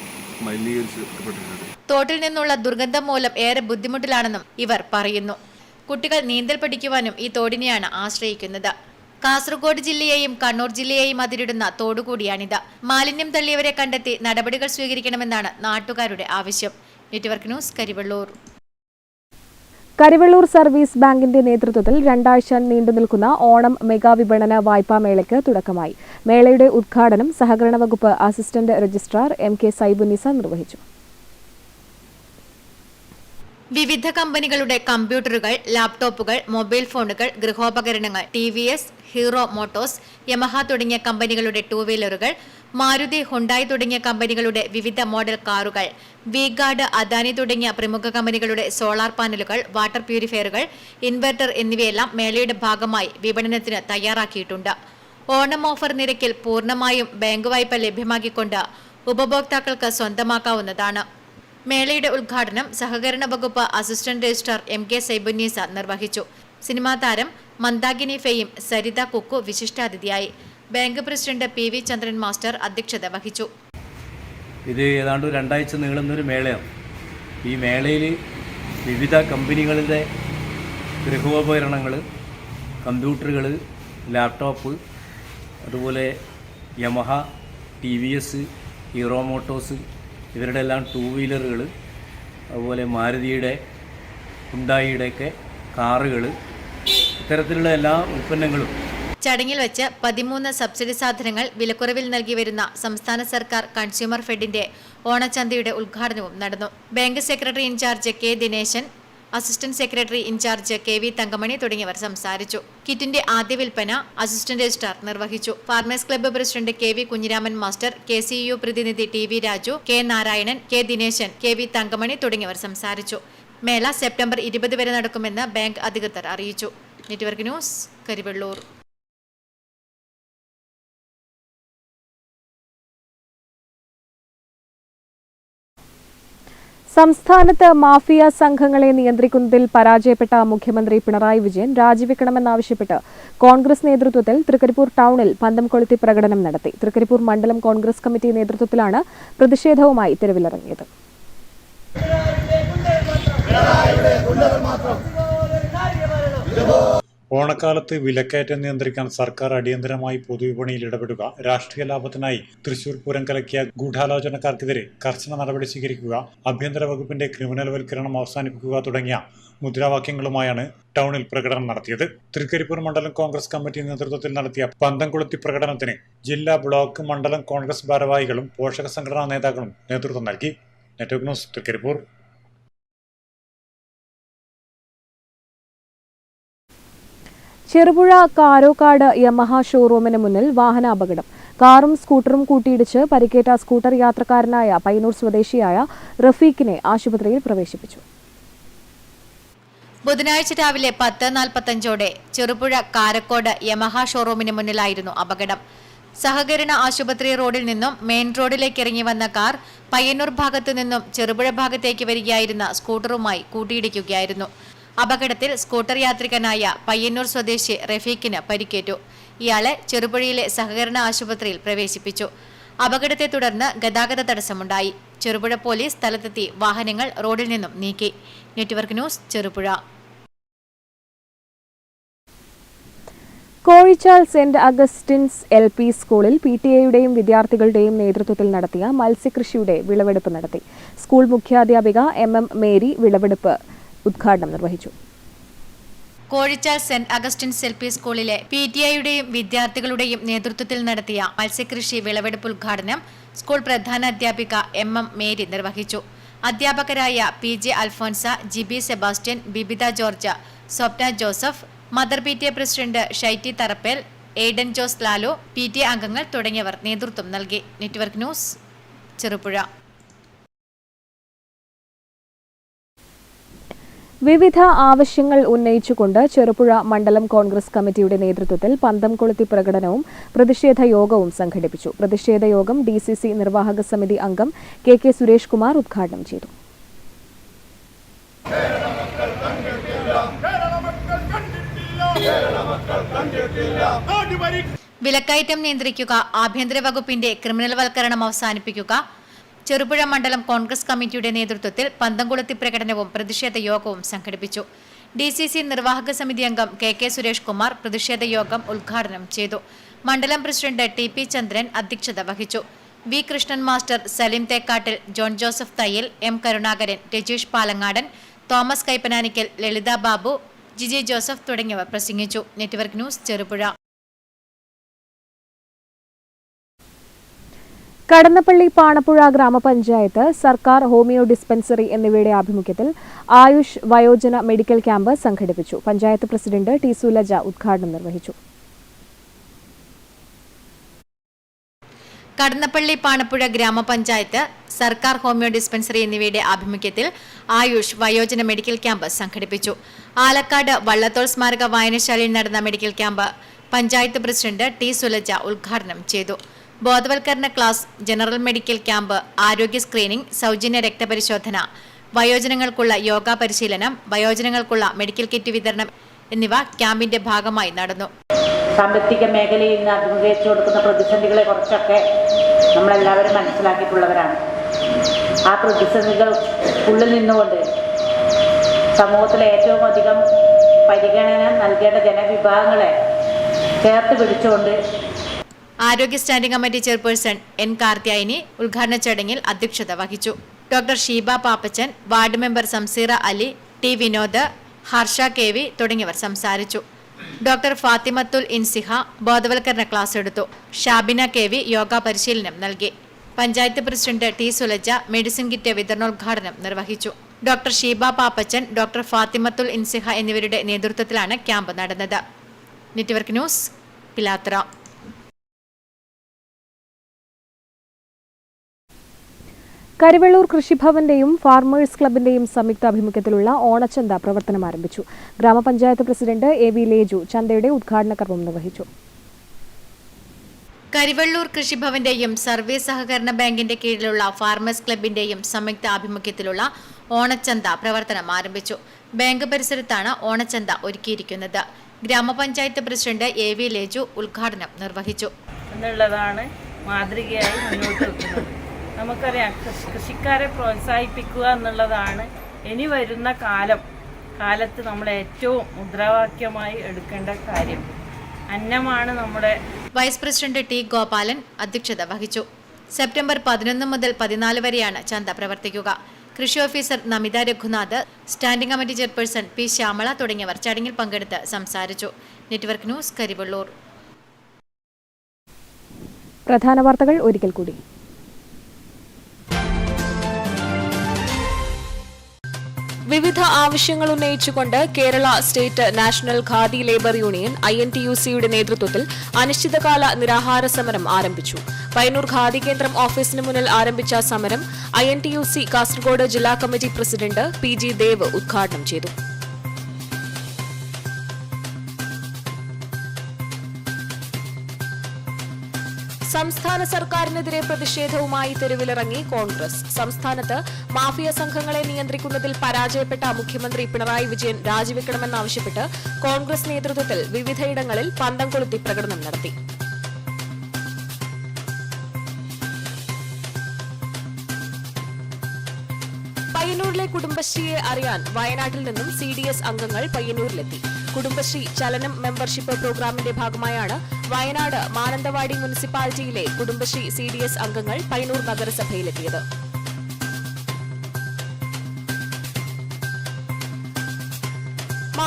മലിനീകരിക്കപ്പെട്ടിട്ടുണ്ട്. തോട്ടിൽ നിന്നുള്ള ദുർഗന്ധം മൂലം ഏറെ ബുദ്ധിമുട്ടിലാണെന്നും ഇവർ പറയുന്നു. കുട്ടികൾ നീന്തൽ പഠിക്കുവാനും ഈ തോടിനെയാണ് ആശ്രയിക്കുന്നത്. കാസർഗോഡ് ജില്ലയെയും കണ്ണൂർ ജില്ലയെയും അതിരിടുന്ന തോടുകൂടിയാണിത്. മാലിന്യം തള്ളിയവരെ കണ്ടെത്തി നടപടികൾ സ്വീകരിക്കണമെന്നാണ് നാട്ടുകാരുടെ ആവശ്യം. Network news, Karivellur. Karivellur service ബാങ്കിന്റെ നേതൃത്വത്തിൽ 2 ആഴ്ച നീണ്ടുനിൽക്കുന്ന ഓണം മെഗാ വിപണന വായ്പാ മേളയ്ക്ക് തുടക്കമായി. മേളയുടെ ഉദ്ഘാടനം സഹകരണ വകുപ്പ് അസിസ്റ്റന്റ് രജിസ്ട്രാർ MK സൈബുന്നിസ നിർവഹിച്ചു. വിവിധ കമ്പനികളുടെ കമ്പ്യൂട്ടറുകൾ, ലാപ്ടോപ്പുകൾ, മൊബൈൽ ഫോണുകൾ, ഗൃഹോപകരണങ്ങൾ, TVS, ഹീറോ മോട്ടോഴ്സ്, യമഹ തുടങ്ങിയ കമ്പനികളുടെ 2 വീലറുകൾ, മാരുതി, ഹുണ്ടായി തുടങ്ങിയ കമ്പനികളുടെ വിവിധ മോഡൽ കാറുകൾ, വി-ഗാർഡ്, അദാനി തുടങ്ങിയ പ്രമുഖ കമ്പനികളുടെ സോളാർ പാനലുകൾ, വാട്ടർ പ്യൂരിഫയറുകൾ, ഇൻവെർട്ടർ എന്നിവയെല്ലാം മേളയുടെ ഭാഗമായി വിപണനത്തിന് തയ്യാറാക്കിയിട്ടുണ്ട്. ഓണം ഓഫർ നിരക്കിൽ പൂർണ്ണമായും ബാങ്ക് വായ്പ ലഭ്യമാക്കിക്കൊണ്ട് ഉപഭോക്താക്കൾക്ക് സ്വന്തമാക്കാവുന്നതാണ്. മേളയുടെ ഉദ്ഘാടനം സഹകരണ വകുപ്പ് അസിസ്റ്റന്റ് രജിസ്ട്രാർ MK സൈബുന്നീസ നിർവഹിച്ചു. സിനിമാ താരം മന്ദാകിനി ഫെയിം സരിത കുക്കു വിശിഷ്ടാതിഥിയായി. Bank president PV Chandran master അധ്യക്ഷത വഹിച്ചു. ഇത് ഏതാണ്ട് 2 ആഴ്ച നീളുന്നൊരു മേളയാണ്. ഈ മേളയിൽ വിവിധ കമ്പനികളുടെ ഗൃഹോപകരണങ്ങൾ, കമ്പ്യൂട്ടറുകൾ, ലാപ്ടോപ്പ്, അതുപോലെ യമഹ, TVS, ഹീറോ മോട്ടോഴ്സ് ഇവരുടെ എല്ലാം 2 വീലറുകൾ, അതുപോലെ മാരുതിയുടെ, ഹുണ്ടായിയുടെയൊക്കെ കാറുകൾ, ഇത്തരത്തിലുള്ള എല്ലാ ഉൽപ്പന്നങ്ങളും. ചടങ്ങിൽ വെച്ച് 13 സബ്സിഡി സാധനങ്ങൾ വിലക്കുറവിൽ നൽകി വരുന്ന സംസ്ഥാന സർക്കാർ കൺസ്യൂമർ ഫെഡിന്റെ ഓണച്ചന്തയുടെ ഉദ്ഘാടനവും നടന്നു. Bank secretary in charge K Dineshan, assistant secretary in charge KV Thankamani തുടങ്ങിയവർ സംസാരിച്ചു. കിറ്റിന്റെ ആദ്യ വിൽപ്പന അസിസ്റ്റന്റ് രജിസ്ട്രാർ നിർവഹിച്ചു. Farmers club president KV Kunhiraman master, KCU പ്രതിനിധി TV Raju, K Narayanan, K Dineshan, KV Thankamani തുടങ്ങിയവർ സംസാരിച്ചു. മേള സെപ്റ്റംബർ 20 വരെ നടക്കുമെന്ന് ബാങ്ക് അധികൃതർ അറിയിച്ചു. Network news, Karivellur. സംസ്ഥാനത്ത് മാഫിയ സംഘങ്ങളെ നിയന്ത്രിക്കുന്നതിൽ പരാജയപ്പെട്ട മുഖ്യമന്ത്രി പിണറായി വിജയൻ രാജിവെക്കണമെന്നാവശ്യപ്പെട്ട് കോൺഗ്രസ് നേതൃത്വത്തിൽ തൃക്കരിപ്പൂർ ടൗണിൽ പന്തം കൊളുത്തി പ്രകടനം നടത്തി. തൃക്കരിപ്പൂർ മണ്ഡലം കോൺഗ്രസ് കമ്മിറ്റി നേതൃത്വത്തിലാണ് പ്രതിഷേധവുമായി തെരുവിലിറങ്ങിയത്. ഓണക്കാലത്ത് വിലക്കയറ്റം നിയന്ത്രിക്കാൻ സർക്കാർ അടിയന്തരമായി പൊതുവിപണിയിൽ ഇടപെടുക, രാഷ്ട്രീയ ലാഭത്തിനായി തൃശൂർ പൂരം കലക്കിയ ഗൂഢാലോചനക്കാർക്കെതിരെ കർശന നടപടി സ്വീകരിക്കുക, ആഭ്യന്തര വകുപ്പിന്റെ ക്രിമിനൽവൽക്കരണം അവസാനിപ്പിക്കുക തുടങ്ങിയ മുദ്രാവാക്യങ്ങളുമായാണ് ടൗണിൽ പ്രകടനം നടത്തിയത്. തൃക്കരിപ്പൂർ മണ്ഡലം കോൺഗ്രസ് കമ്മിറ്റി നേതൃത്വത്തിൽ നടത്തിയ പന്തം കൊളുത്തി പ്രകടനത്തിന് ജില്ലാ, ബ്ലോക്ക്, മണ്ഡലം കോൺഗ്രസ് ഭാരവാഹികളും പോഷക സംഘടനാ നേതാക്കളും നേതൃത്വം നൽകി. Network news, Trikaripur. Cherupuzha Karokkad Yamaha ഷോറൂമിന് മുന്നിൽ വാഹനാപകടം. കാറും സ്കൂട്ടറും കൂട്ടിയിടിച്ച് പരിക്കേറ്റ സ്കൂട്ടർ യാത്രക്കാരനായ പയ്യന്നൂർ സ്വദേശിയായ റഫീഖിനെ ആശുപത്രിയിൽ പ്രവേശിപ്പിച്ചു. ബുധനാഴ്ച രാവിലെ 10:45ഓടെ ചെറുപുഴ കാരക്കോട് യമഹ ഷോറൂമിന് മുന്നിലായിരുന്നു അപകടം. സഹകരണ ആശുപത്രി റോഡിൽ നിന്നും മെയിൻ റോഡിലേക്ക് ഇറങ്ങി വന്ന കാർ പയ്യന്നൂർ ഭാഗത്തു നിന്നും ചെറുപുഴ ഭാഗത്തേക്ക് വരികയായിരുന്ന സ്കൂട്ടറുമായി കൂട്ടിയിടിക്കുകയായിരുന്നു. അപകടത്തിൽ സ്കൂട്ടർ യാത്രികനായ പയ്യന്നൂർ സ്വദേശി റഫീഖിന് പരിക്കേറ്റു. ഇയാളെ ചെറുപുഴയിലെ സഹകരണ ആശുപത്രിയിൽ പ്രവേശിപ്പിച്ചു. അപകടത്തെ തുടർന്ന് ഗതാഗത തടസ്സമുണ്ടായി. ചെറുപുഴ പോലീസ് സ്ഥലത്തെത്തി വാഹനങ്ങൾ റോഡിൽ നിന്നും നീക്കി. Network news, Cherupuzha. Kozhichal saint Augustine's LP സ്കൂളിൽ PTA-യുടെയും വിദ്യാർത്ഥികളുടെയും നേതൃത്വത്തിൽ നടത്തിയ മത്സ്യകൃഷിയുടെ വിളവെടുപ്പ് നടത്തി. സ്കൂൾ മുഖ്യാധ്യാപിക MM മേരി വിളവെടുപ്പ് ഉദ്ഘാടനം നിർവഹിച്ചു. Kozhichal saint Augustine's L P സ്കൂളിലെ PTIയുടെയും വിദ്യാർത്ഥികളുടെയും നേതൃത്വത്തിൽ നടത്തിയ മത്സ്യകൃഷി വിളവെടുപ്പ് ഉദ്ഘാടനം സ്കൂൾ പ്രധാന അധ്യാപിക MM മേരി നിർവഹിച്ചു. അധ്യാപകരായ PJ Alphonsa, Jibi Sebastian, Bibitha George, Swapna Joseph, mother PTA president Shaity Tharappel, Aiden Jose Lalo, PTA അംഗങ്ങൾ തുടങ്ങിയവർ നേതൃത്വം നൽകി. Network news, Cherupuzha. വിവിധ ആവശ്യങ്ങൾ ഉന്നയിച്ചുകൊണ്ട് ചെറുപുഴ മണ്ഡലം കോൺഗ്രസ് കമ്മിറ്റിയുടെ നേതൃത്വത്തിൽ പന്തം കൊളുത്തി പ്രകടനവും പ്രതിഷേധ യോഗവും സംഘടിപ്പിച്ചു. പ്രതിഷേധ യോഗം DCC നിർവാഹക സമിതി അംഗം KK സുരേഷ് കുമാർ ഉദ്ഘാടനം ചെയ്തു. വിലക്കയറ്റം നിയന്ത്രിക്കുക, ആഭ്യന്തര വകുപ്പിന്റെ ക്രിമിനൽവൽക്കരണം അവസാനിപ്പിക്കുക. ചെറുപുഴ മണ്ഡലം കോൺഗ്രസ് കമ്മിറ്റിയുടെ നേതൃത്വത്തിൽ പന്തംകൊളുത്തി പ്രകടനവും പ്രതിഷേധ യോഗവും സംഘടിപ്പിച്ചു. DCC നിർവാഹക സമിതി അംഗം KK സുരേഷ് കുമാർ പ്രതിഷേധ യോഗം ഉദ്ഘാടനം ചെയ്തു. മണ്ഡലം പ്രസിഡന്റ് TP ചന്ദ്രൻ അധ്യക്ഷത വഹിച്ചു. V Krishnan master, Saleem Thekkattil, John Joseph Thayyil, M Karunakaran, Rajeesh Palangadan, Thomas Kaippananikkal, Lalitha Babu, Jiji Joseph തുടങ്ങിയവർ പ്രസംഗിച്ചു. Network news, Cherupuzha. കടന്നപ്പള്ളി പാണപ്പുഴ ഗ്രാമപഞ്ചായത്ത്, സർക്കാർ ഹോമിയോ ഡിസ്പെൻസറി എന്നിവയുടെ ആഭിമുഖ്യത്തിൽ ആയുഷ് വയോജന മെഡിക്കൽ ക്യാമ്പ് സംഘടിപ്പിച്ചു. പഞ്ചായത്ത് പ്രസിഡന്റ് T സുലജ ഉദ്ഘാടനം നിർവഹിച്ചു. കടന്നപ്പള്ളി പാണപ്പുഴ ഗ്രാമപഞ്ചായത്ത്, സർക്കാർ ഹോമിയോ ഡിസ്പെൻസറി എന്നിവയുടെ ആഭിമുഖ്യത്തിൽ ആയുഷ് വയോജന മെഡിക്കൽ ക്യാമ്പ് സംഘടിപ്പിച്ചു. ആലക്കാട് വള്ളത്തോൾ സ്മാരക വായനശാലയിൽ നടന്ന medical camp panchayat president T Sulaja ഉദ്ഘാടനം ചെയ്തു. ബോധവൽക്കരണ ക്ലാസ്, ജനറൽ മെഡിക്കൽ ക്യാമ്പ്, ആരോഗ്യ സ്ക്രീനിംഗ്, സൗജന്യ രക്തപരിശോധന, വയോജനങ്ങൾക്കുള്ള യോഗ പരിശീലനം, വയോജനങ്ങൾക്കുള്ള മെഡിക്കൽ കിറ്റ് വിതരണം എന്നിവ ക്യാമ്പിന്റെ ഭാഗമായി നടന്നു. സാമ്പത്തിക മേഖലയിൽ നിന്ന് അഭിമുഖീകരിച്ചു കൊടുക്കുന്ന പ്രതിസന്ധികളെ കുറിച്ചൊക്കെ നമ്മളെല്ലാവരും മനസ്സിലാക്കിയിട്ടുള്ളവരാണ്. ആ പ്രതിസന്ധികൾ ഉള്ളിൽ നിന്നുകൊണ്ട് സമൂഹത്തിലെ ഏറ്റവും അധികം പരിഗണന നൽകേണ്ട ജനവിഭാഗങ്ങളെ ചേർത്ത് പിടിച്ചുകൊണ്ട് ആരോഗ്യ standing committee chairperson N Karthyayani ഉദ്ഘാടന ചടങ്ങിൽ അധ്യക്ഷത വഹിച്ചു. Doctor Sheeba Pappachan, ward member Samseera Ali, T Vinod, Harsha KV തുടങ്ങിയവർ സംസാരിച്ചു. ഡോക്ടർ ഫാത്തിമത്തുൽ ഇൻസിഹ ബോധവൽക്കരണ ക്ലാസ് എടുത്തു. ഷാബിന KV യോഗ പരിശീലനം നൽകി. Panchayat president T Sulaja medicine kit വിതരണോദ്ഘാടനം നിർവഹിച്ചു. ഡോക്ടർ ഷീബ പാപ്പച്ചൻ, ഡോക്ടർ ഫാത്തിമത്തുൽ ഇൻസിഹ എന്നിവരുടെ നേതൃത്വത്തിലാണ് ക്യാമ്പ് നടന്നത്. Network news, Pilathara. കരിവെള്ളൂർ കൃഷിഭവന്റെയും ഫാർമേഴ്സ് ക്ലബിന്റെയും സംയുക്താഭിമുഖ്യത്തിലുള്ള ഓണച്ചന്ത പ്രവർത്തനം ആരംഭിച്ചു. ഗ്രാമപഞ്ചായത്ത് പ്രസിഡന്റ് AV ലേജു ചന്തയുടെ ഉദ്ഘാടന കർമ്മം നിർവഹിച്ചു. കരിവെള്ളൂർ കൃഷിഭവന്റെയും സർവീസ് സഹകരണ ബാങ്കിന്റെ കീഴിലുള്ള ഫാർമേഴ്സ് ക്ലബിന്റെയും സംയുക്ത ആഭിമുഖ്യത്തിലുള്ള ഓണച്ചന്ത പ്രവർത്തനം ആരംഭിച്ചു. ബാങ്ക് പരിസരത്താണ് ഓണച്ചന്ത ഒരുക്കിയിരിക്കുന്നത്. ഗ്രാമപഞ്ചായത്ത് പ്രസിഡന്റ് AV ലേജു ഉദ്ഘാടനം നിർവഹിച്ചു. എന്നുള്ളതാണ് മാതൃകയായി മുന്നോട്ട് വെക്കുന്നത്. നമുക്കറിയാം, കൃഷിക്കാരെ പ്രോത്സാഹിപ്പിക്കുക എന്നുള്ളതാണ് ഇനി വരുന്ന കാലത്ത് നമ്മൾ ഏറ്റവും മുദ്രാവാക്യമായി എടുക്കേണ്ട കാര്യം. അന്നമാണ് നമ്മുടെ. വൈസ് പ്രസിഡന്റ് T ഗോപാലൻ അധ്യക്ഷത വഹിച്ചു. സെപ്റ്റംബർ 11 മുതൽ 14 വരെയാണ് ചന്ത പ്രവർത്തിക്കുക. കൃഷി officer Namitha Raghunath, standing committee chairperson P Shyamala തുടങ്ങിയവർ ചടങ്ങിൽ പങ്കെടുത്ത് സംസാരിച്ചു. Network news, Karivellur. പ്രധാന വാർത്തകൾ ഒരിക്കൽ കൂടി. വിവിധ ആവശ്യങ്ങൾ ഉന്നയിച്ചുകൊണ്ട് Kerala state national khadi labour union INTUCയുടെ നേതൃത്വത്തിൽ അനിശ്ചിതകാല നിരാഹാര സമരം ആരംഭിച്ചു. പയ്യന്നൂർ ഖാദി കേന്ദ്രം ഓഫീസിന് മുന്നിൽ ആരംഭിച്ച സമരം INTUC കാസർഗോഡ് ജില്ലാ കമ്മിറ്റി പ്രസിഡന്റ് PG ദേവ് ഉദ്ഘാടനം ചെയ്തു. സംസ്ഥാന സർക്കാരിനെതിരെ പ്രതിഷേധവുമായി തെരുവിലിറങ്ങി കോൺഗ്രസ്. സംസ്ഥാനത്ത് മാഫിയ സംഘങ്ങളെ നിയന്ത്രിക്കുന്നതിൽ പരാജയപ്പെട്ട മുഖ്യമന്ത്രി പിണറായി വിജയൻ രാജിവെക്കണമെന്നാവശ്യപ്പെട്ട് കോൺഗ്രസ് നേതൃത്വത്തിൽ വിവിധയിടങ്ങളിൽ പന്തം കൊളുത്തി പ്രകടനം നടത്തി. പയ്യന്നൂരിലെ കുടുംബശ്രീയെ അറിയാൻ വയനാട്ടിൽ നിന്നും CDS അംഗങ്ങൾ പയ്യന്നൂരിലെത്തി. കുടുംബശ്രീ ചലനം മെമ്പർഷിപ്പ് പ്രോഗ്രാമിന്റെ ഭാഗമായാണ് വയനാട് മാനന്തവാടി മുനിസിപ്പാലിറ്റിയിലെ കുടുംബശ്രീ CDS അംഗങ്ങൾ പയ്യന്നൂർ നഗരസഭയിലെത്തിയത്.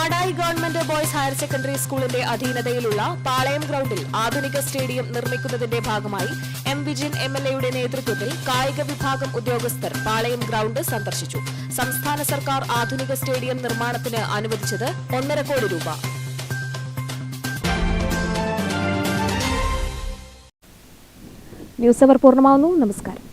Madayi government boys higher secondary സ്കൂളിന്റെ അധീനതയിലുള്ള പാളയം ഗ്രൌണ്ടിൽ ആധുനിക സ്റ്റേഡിയം നിർമ്മിക്കുന്നതിന്റെ ഭാഗമായി എം വിജിൻ MLA-യുടെ നേതൃത്വത്തിൽ കായിക വിഭാഗം ഉദ്യോഗസ്ഥർ പാളയം ഗ്രൌണ്ട് സന്ദർശിച്ചു. സംസ്ഥാന സർക്കാർ ആധുനിക സ്റ്റേഡിയം നിർമ്മാണത്തിന് അനുവദിച്ചത് 1.5 കോടി രൂപ. ന്യൂസ് അവർ പൂർണ്ണമാവുന്നു. നമസ്കാരം.